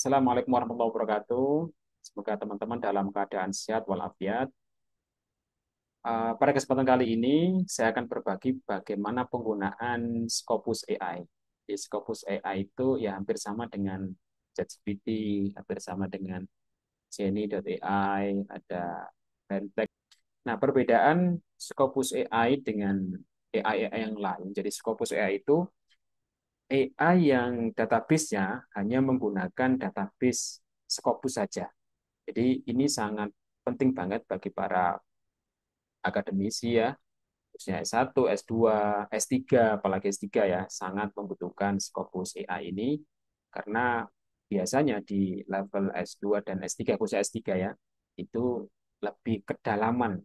Assalamualaikum warahmatullahi wabarakatuh. Semoga teman-teman dalam keadaan sehat walafiat. Pada kesempatan kali ini, saya akan berbagi bagaimana penggunaan Scopus AI. Di Scopus AI itu ya hampir sama dengan ChatGPT, hampir sama dengan Genie.ai, ada Bentek. Nah, perbedaan Scopus AI dengan AI yang lain. Jadi Scopus AI itu AI yang database-nya hanya menggunakan database Scopus saja. Jadi ini sangat penting banget bagi para akademisi ya, khususnya S1, S2, S3, apalagi S3 ya, sangat membutuhkan Scopus AI ini karena biasanya di level S2 dan S3, khususnya S3 ya, itu lebih kedalaman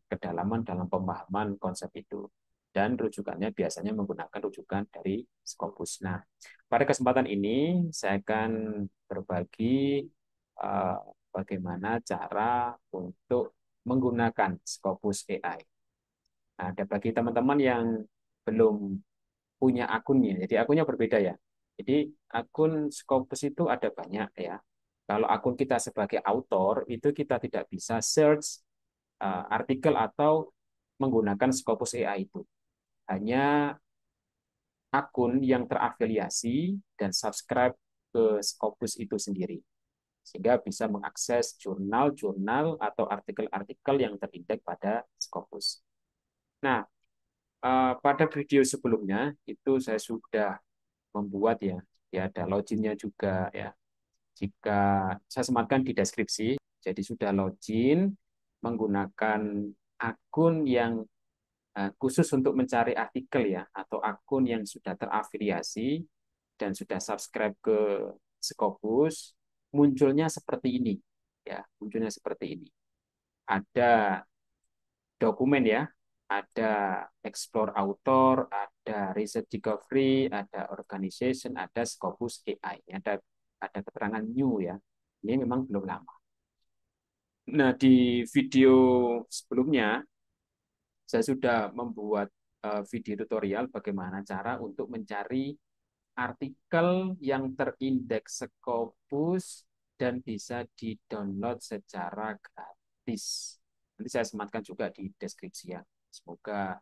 dalam pemahaman konsep itu. Dan rujukannya biasanya menggunakan rujukan dari Scopus. Nah, pada kesempatan ini saya akan berbagi eh, bagaimana cara untuk menggunakan Scopus AI. Nah, ada bagi teman-teman yang belum punya akunnya, jadi akunnya berbeda ya. Jadi akun Scopus itu ada banyak ya. Kalau akun kita sebagai autor, itu kita tidak bisa search artikel atau menggunakan Scopus AI itu. Hanya akun yang terafiliasi dan subscribe ke Scopus itu sendiri. Sehingga bisa mengakses jurnal-jurnal atau artikel-artikel yang terindeks pada Scopus. Nah, pada video sebelumnya itu saya sudah membuat ya, ya ada loginnya juga ya. Jika saya sematkan di deskripsi, jadi sudah login menggunakan akun yang khusus untuk mencari artikel ya, atau akun yang sudah terafiliasi dan sudah subscribe ke Scopus, munculnya seperti ini ya, munculnya seperti ini. Ada dokumen ya, ada explore author, ada research discovery, ada organization, ada Scopus AI, ada keterangan new ya. Ini memang belum lama. Nah, di video sebelumnya saya sudah membuat video tutorial bagaimana cara untuk mencari artikel yang terindeks Scopus dan bisa di-download secara gratis. Nanti saya sematkan juga di deskripsi ya. Semoga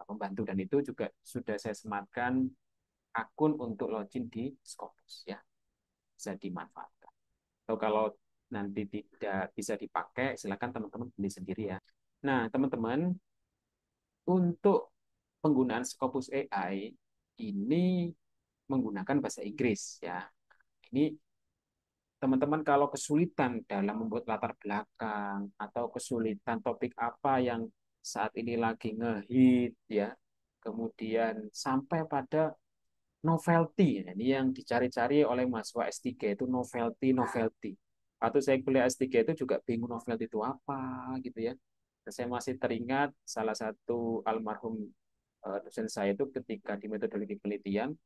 membantu, dan itu juga sudah saya sematkan akun untuk login di Scopus ya, bisa dimanfaatkan. Atau kalau nanti tidak bisa dipakai, silakan teman-teman beli sendiri ya. Nah, teman-teman, untuk penggunaan Scopus AI ini menggunakan bahasa Inggris ya. Ini teman-teman kalau kesulitan dalam membuat latar belakang atau kesulitan topik apa yang saat ini lagi ngehit ya, kemudian sampai pada novelty. Ini yang dicari-cari oleh mahasiswa S3 itu novelty. Atau saya kuliah S3 itu juga bingung novelty itu apa gitu ya. Dan saya masih teringat salah satu almarhum dosen saya itu ketika di metodologi penelitian,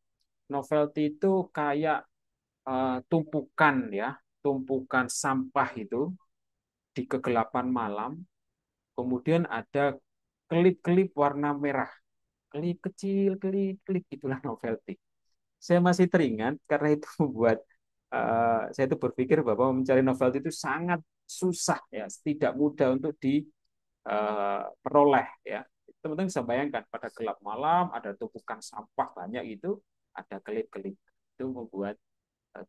novelty itu kayak tumpukan ya, tumpukan sampah itu di kegelapan malam, kemudian ada kelip-kelip warna merah, kelip kecil, kelip-kelip, itulah novelty. Saya masih teringat karena itu membuat saya itu berpikir bahwa mencari novelty itu sangat susah ya, tidak mudah untuk diperoleh ya. Teman-teman bisa bayangkan pada gelap malam ada tumpukan sampah banyak itu, ada kelip-kelip, itu membuat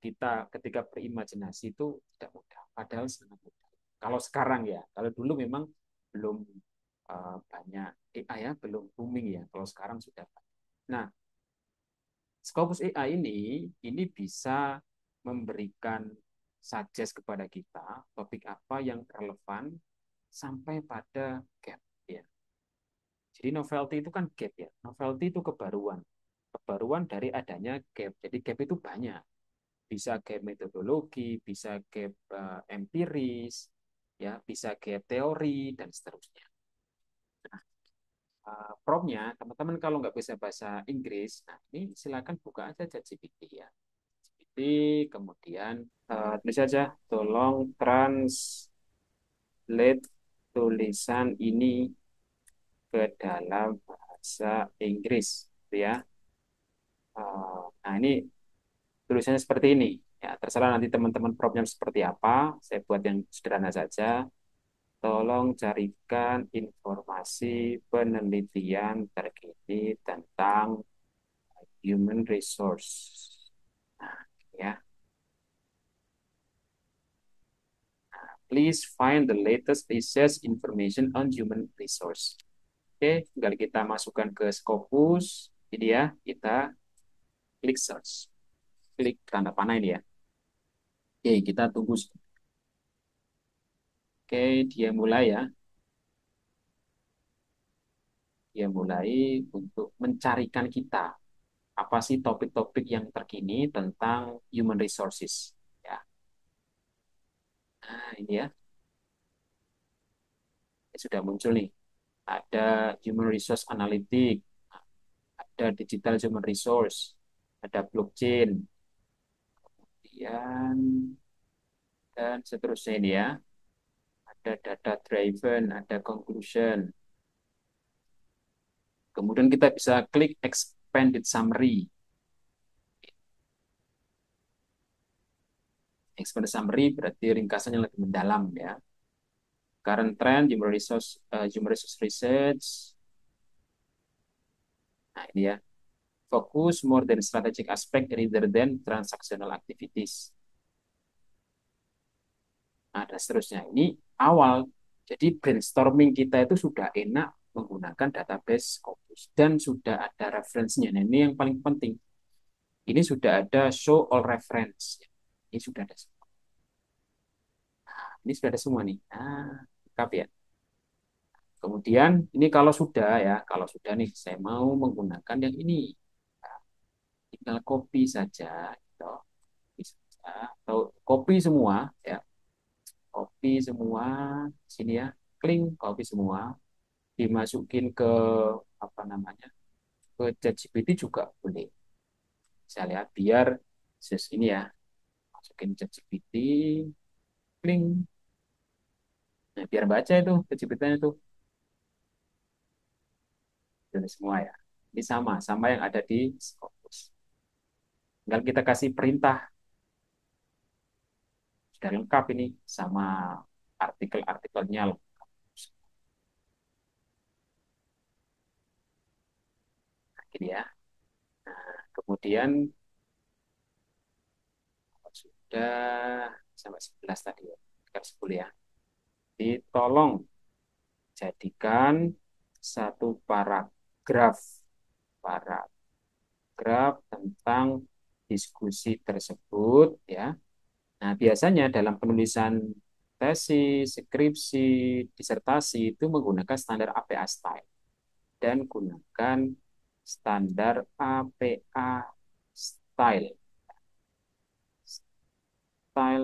kita ketika berimajinasi itu tidak mudah, padahal sangat mudah. Kalau sekarang ya, kalau dulu memang belum banyak AI ya, belum booming ya. Kalau sekarang sudah. Nah, Scopus AI ini bisa memberikan suggest kepada kita topik apa yang relevan sampai pada gap ya. Jadi novelty itu kan gap ya. Novelty itu kebaruan. Kebaruan dari adanya gap. Jadi gap itu banyak. Bisa gap metodologi, bisa gap empiris, ya, bisa gap teori dan seterusnya. Nah, promnya teman-teman kalau nggak bisa bahasa Inggris, nah ini silakan buka aja ChatGPT ya. ChatGPT, kemudian tulis saja, tolong translate tulisan ini ke dalam bahasa Inggris, gitu ya. Nah ini tulisannya seperti ini. Ya, terserah nanti teman-teman prompt seperti apa. Saya buat yang sederhana saja. Tolong carikan informasi penelitian terkini tentang human resource. Nah, ya. Please find the latest research information on human resource. Oke, tinggal kita masukkan ke Scopus. Ini ya, kita klik search. Klik tanda panah ini ya. Oke, kita tunggu. Oke, dia mulai ya. Dia mulai untuk mencarikan kita. Apa sih topik-topik yang terkini tentang human resources. Ya, nah ini ya. Sudah muncul nih. Ada human resource analytic, ada digital human resource, ada blockchain, kemudian dan seterusnya ini ya. Ada data driven, ada conclusion. Kemudian kita bisa klik expanded summary. Expanded summary berarti ringkasannya lebih mendalam ya. Current trend, human resource research. Nah ini ya. Focus more than strategic aspect rather than transactional activities. Nah, dan seterusnya. Ini awal. Jadi brainstorming kita itu sudah enak menggunakan database Scopus dan sudah ada referensinya. Nah, ini yang paling penting. Ini sudah ada show all reference. Ini sudah ada semua. Ini sudah ada semua nih. Nah, lengkap ya. Kemudian ini kalau sudah nih saya mau menggunakan yang ini. Nah, tinggal copy saja gitu. Bisa atau copy semua ya. Copy semua sini ya. Klik copy semua dimasukin ke apa namanya? Ke ChatGPT juga boleh. Saya lihat biar ini ya. Masukin ChatGPT, klik. Nah, biar baca itu ChatGPT-nya itu dari semua ya. Ini sama yang ada di Scopus. Tinggal kita kasih perintah, sudah lengkap ini sama artikel-artikelnya lengkap. Nah, gini ya. Kemudian sudah sampai 11 tadi ya, sekitar 10 ya. Ditolong jadikan satu paragraf tentang diskusi tersebut ya. Nah, biasanya dalam penulisan tesis, skripsi, disertasi itu menggunakan standar APA style dan gunakan standar APA style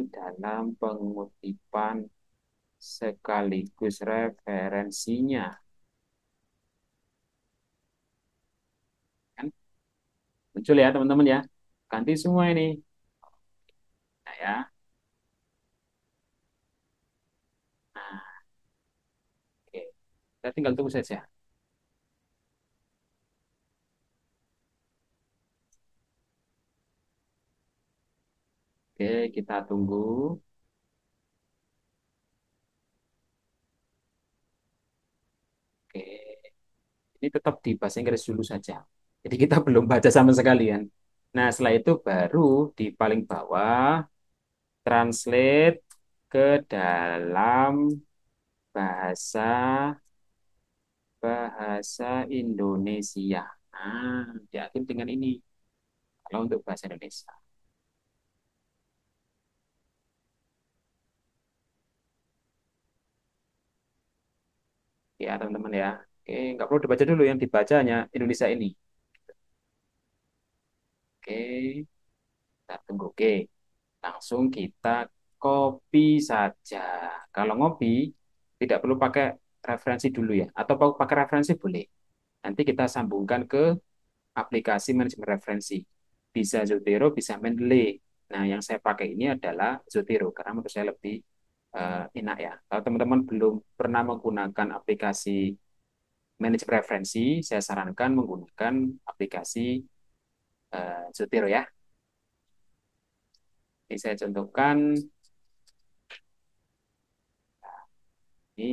dalam pengutipan sekaligus referensinya. Kan muncul ya teman-teman ya. Ganti semua ini. Nah ya. Nah, oke. Kita tinggal tunggu saja. Oke, kita tunggu. Oke. Ini tetap di bahasa Inggris dulu saja. Jadi kita belum baca sama sekali kan. Nah, setelah itu baru di paling bawah translate ke dalam bahasa bahasa Indonesia. Nah, diakhiri dengan ini kalau untuk bahasa Indonesia. Ya, teman-teman ya. Oke, nggak perlu dibaca dulu, yang dibacanya Indonesia ini. Oke, kita tunggu. Oke, langsung kita copy saja. Kalau ngopi, tidak perlu pakai referensi dulu ya. Atau pakai referensi boleh. Nanti kita sambungkan ke aplikasi manajemen referensi. Bisa Zotero, bisa Mendeley. Nah, yang saya pakai ini adalah Zotero karena menurut saya lebih enak ya. Kalau teman-teman belum pernah menggunakan aplikasi manajemen referensi, saya sarankan menggunakan aplikasi Zotero ya. Ini saya contohkan, ini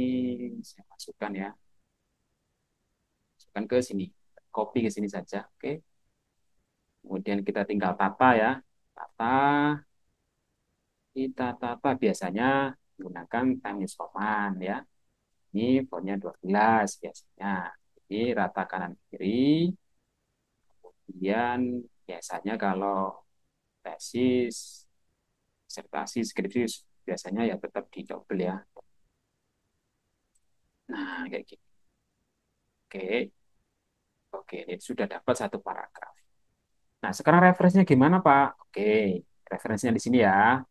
saya masukkan ya, masukkan ke sini, copy ke sini saja, oke. Kemudian kita tinggal tata ya, tata, kita tata biasanya menggunakan time use command ya. Ini fontnya 12 biasanya. Jadi rata kanan kiri. Kemudian biasanya kalau tesis, disertasi, skripsi biasanya ya tetap di double ya. Nah, kayak gitu. Oke, oke, ini sudah dapat satu paragraf. Nah, sekarang referensinya gimana, Pak? Oke, referensinya di sini ya.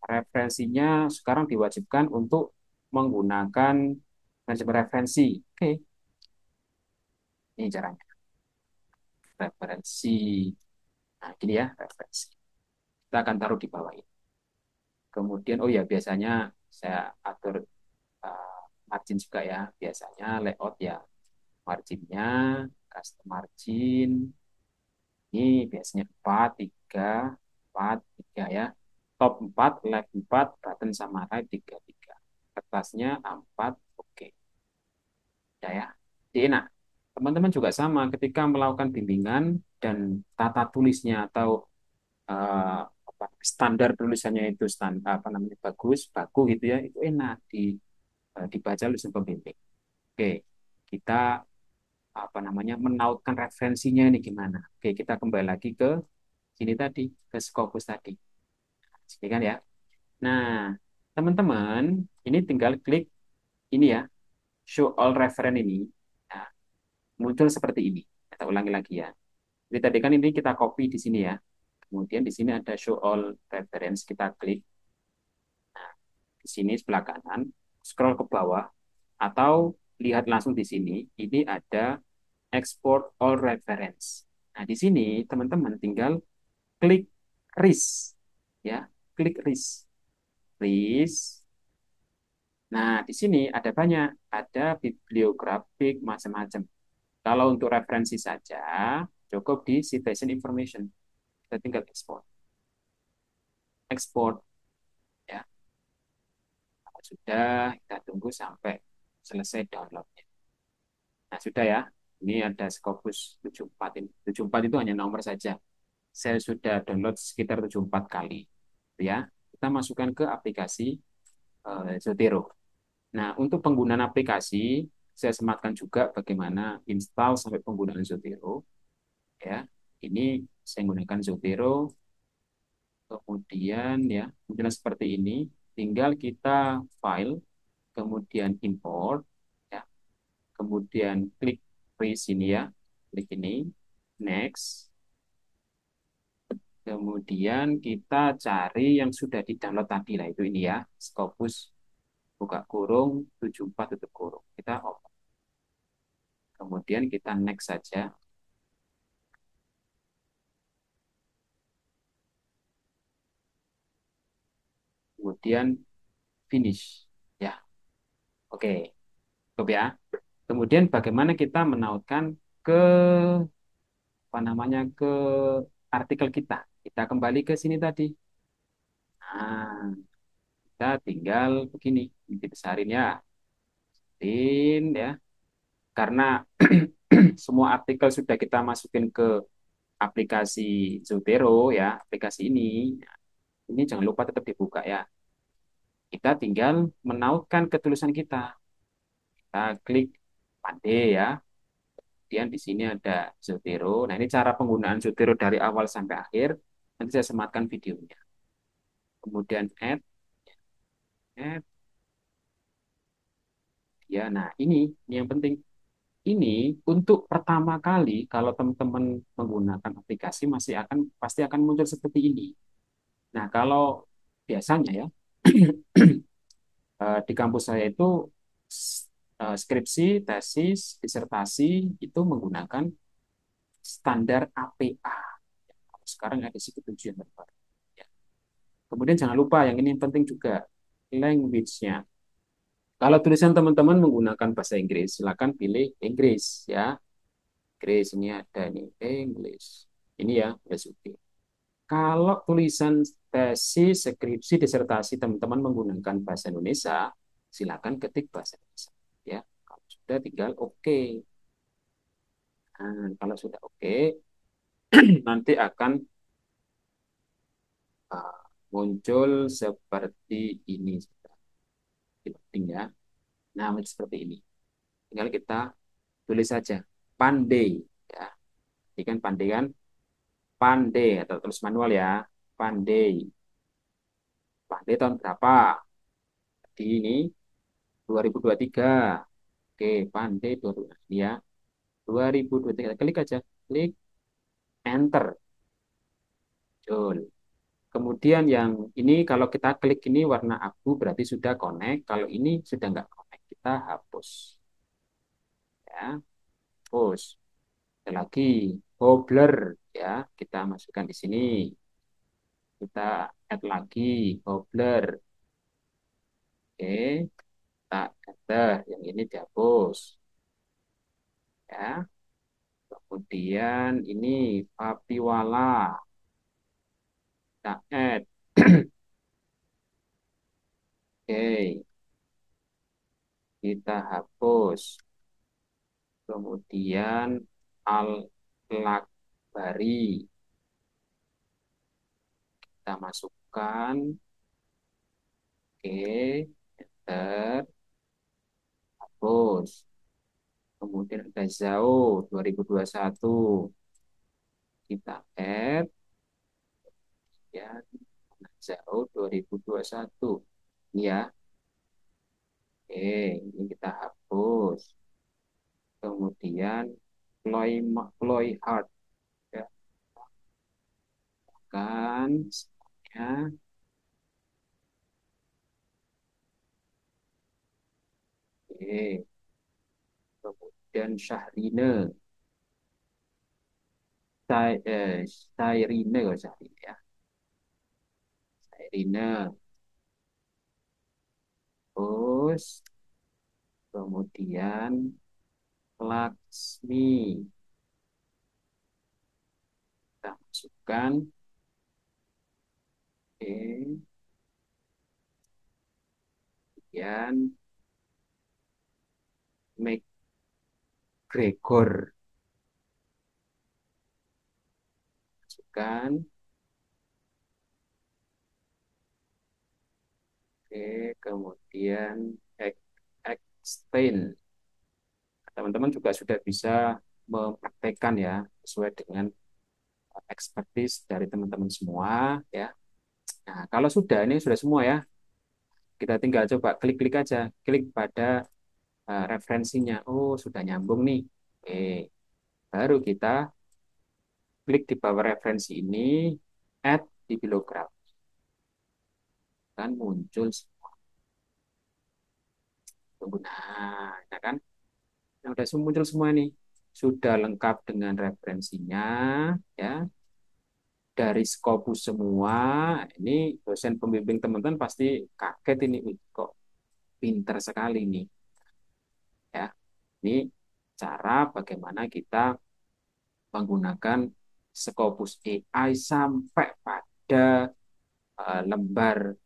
Referensinya sekarang diwajibkan untuk menggunakan manajemen referensi. Oke, ini caranya. Referensi. Nah, gini ya, referensi. Kita akan taruh di bawah ini. Kemudian, oh ya, biasanya saya atur uh, margin juga ya. Biasanya layout ya, marginnya, custom margin. Ini biasanya 4 3 4 3 ya. Top 4 left 4 button sama right 3 3. Kertasnya A4, oke. Ya, ya. Jadi enak. Teman-teman juga sama ketika melakukan bimbingan dan tata tulisnya atau standar tulisannya itu standar apa namanya bagus, baku gitu ya, itu enak dibaca oleh pembimbing. Oke, kita apa namanya menautkan referensinya ini gimana? Oke, kita kembali lagi ke sini tadi, ke Scopus tadi. Ini kan ya. Nah, teman-teman, ini tinggal klik ini ya, show all reference ini. Nah, muncul seperti ini. Kita ulangi lagi ya. Jadi tadi kan ini kita copy di sini ya. Kemudian di sini ada show all reference, kita klik. Nah, di sini sebelah kanan, scroll ke bawah, atau lihat langsung di sini, ini ada export all reference. Nah, di sini teman-teman tinggal klik RIS, ya, klik RIS. RIS. Nah, di sini ada banyak, ada bibliografik macam-macam. Kalau untuk referensi saja, cukup di citation information. Kita tinggal export. Export, ya. Sudah, kita tunggu sampai selesai downloadnya. Nah, sudah ya. Ini ada Scopus 74 ini. 74 itu hanya nomor saja. Saya sudah download sekitar 74 kali. Ya, kita masukkan ke aplikasi Zotero. Nah, untuk penggunaan aplikasi, saya sematkan juga bagaimana install sampai penggunaan Zotero. Ya, ini saya menggunakan Zotero. Kemudian ya, kemudian seperti ini. Tinggal kita file, kemudian import, ya, kemudian klik di sini ya, klik ini, next. Kemudian kita cari yang sudah di-download tadi lah, itu ini ya, Scopus buka kurung 74 tutup kurung. Kita open. Kemudian kita next saja. Kemudian finish. Ya, oke. Cukup ya. Kemudian bagaimana kita menautkan ke apa namanya ke artikel kita. Kita kembali ke sini tadi. Nah, kita tinggal begini, dibesarin ya. Din ya. Karena semua artikel sudah kita masukin ke aplikasi Zotero ya, aplikasi ini. Ini jangan lupa tetap dibuka ya. Kita tinggal menautkan ketulisan kita. Kita klik pandai ya. Kemudian di sini ada Zotero. Nah, ini cara penggunaan Zotero dari awal sampai akhir. Nanti saya sematkan videonya. Kemudian add ya. Nah, ini yang penting. Ini untuk pertama kali kalau teman-teman menggunakan aplikasi masih akan pasti akan muncul seperti ini. Nah, kalau biasanya ya di kampus saya itu skripsi, tesis, disertasi itu menggunakan standar APA. Sekarang ada tujuh yang terbaru. Ya. Kemudian jangan lupa yang ini yang penting juga language-nya. Kalau tulisan teman-teman menggunakan bahasa Inggris, silakan pilih Inggris ya. Inggris ini ada nih English. Ini ya, udah Kalau tulisan tesis, skripsi, disertasi teman-teman menggunakan bahasa Indonesia, silakan ketik bahasa Indonesia. Ya, kalau sudah tinggal oke. Nah, kalau sudah oke, nanti akan uh, muncul seperti ini. Loading ya. Nah, seperti ini. Tinggal kita tulis saja pandai ya. Ini kan pandai kan? Pandai atau tulis manual ya. Pandai. Pandai tahun berapa? Di ini 2023. Oke, pandai 2023 ya. 2023. Klik aja. Klik enter. Betul. Kemudian yang ini kalau kita klik ini warna abu berarti sudah connect. Kalau ini sudah nggak connect, kita hapus. Ya, hapus. Ada lagi Hobler ya, kita masukkan di sini. Kita add lagi Hobler. Oke, kita enter. Yang ini dihapus. Ya. Kemudian ini Papiwala. Kita add. Oke, kita hapus. Kemudian Al-Lakbari. Kita masukkan. Oke, enter. Hapus. Kemudian ada Zhao 2021. Kita add. Ya, Zhao 2021. Ini ya. Oke, ini kita hapus. Kemudian Ploy Hard ya kan semuanya. Oke. Kemudian Syahrine Syairine kalau Syahrine ya. Syairine. Terus kemudian Laksmi kita masukkan. Oke. Kemudian McGregor masukkan. Oke, kemudian extend. Teman-teman juga sudah bisa mempraktekkan ya sesuai dengan expertise dari teman-teman semua ya. Nah, kalau sudah ini sudah semua ya, kita tinggal coba klik-klik aja, klik pada referensinya. Oh, sudah nyambung nih. Oke, baru kita klik di bawah referensi ini, add bibliograph. Kan muncul semua. Nah, ya kan? Nah, udah muncul semua nih. Sudah lengkap dengan referensinya, ya. Dari Scopus semua. Ini dosen pembimbing teman-teman pasti kaget ini. Wih, kok pinter sekali nih. Ya, ini cara bagaimana kita menggunakan Scopus AI sampai pada lembar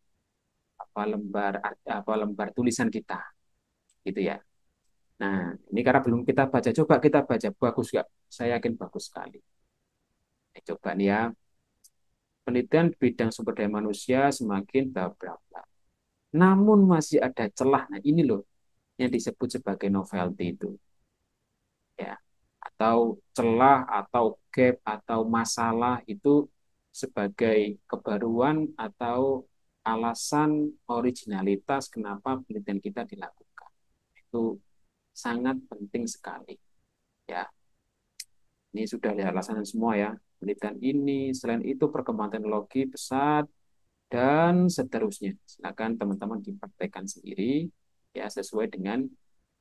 lembar tulisan kita, gitu ya. Nah, ini karena belum kita baca, coba kita baca bagus nggak? Saya yakin bagus sekali. Coba nih ya, penelitian bidang sumber daya manusia semakin bla bla bla. Namun masih ada celah. Nah, ini loh yang disebut sebagai novelty itu. Ya. Atau celah atau gap atau masalah itu sebagai kebaruan atau alasan originalitas kenapa penelitian kita dilakukan. Itu sangat penting sekali. Ya. Ini sudah ada alasan semua ya. Penelitian ini, selain itu perkembangan teknologi pesat dan seterusnya. Silakan teman-teman dipraktekkan sendiri ya sesuai dengan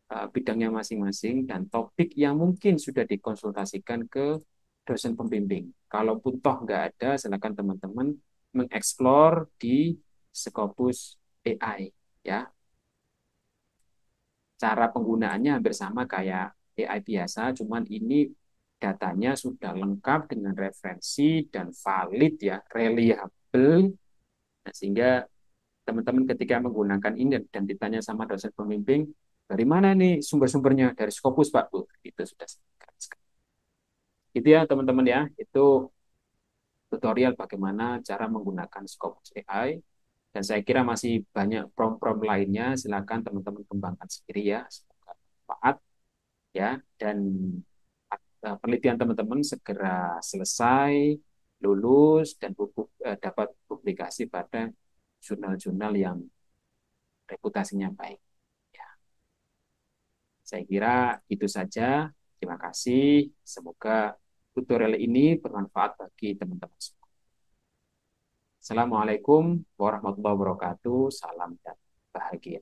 bidangnya masing-masing dan topik yang mungkin sudah dikonsultasikan ke dosen pembimbing. Kalaupun toh nggak ada, silakan teman-teman mengeksplor di Scopus AI ya. Cara penggunaannya hampir sama kayak AI biasa, cuman ini datanya sudah lengkap dengan referensi dan valid ya, reliable Nah, sehingga teman-teman ketika menggunakan ini dan ditanya sama dosen pembimbing, dari mana nih sumber-sumbernya? Dari Scopus, Pak. Bu, itu sudah. Itu ya teman-teman ya, itu tutorial bagaimana cara menggunakan Scopus AI. Dan saya kira masih banyak prom-prom lainnya, silakan teman-teman kembangkan sendiri ya. Semoga bermanfaat ya. Dan penelitian teman-teman segera selesai, lulus, dan dapat publikasi pada jurnal-jurnal yang reputasinya baik. Ya, saya kira itu saja. Terima kasih. Semoga tutorial ini bermanfaat bagi teman-teman semua. Assalamualaikum warahmatullahi wabarakatuh. Salam dan bahagia.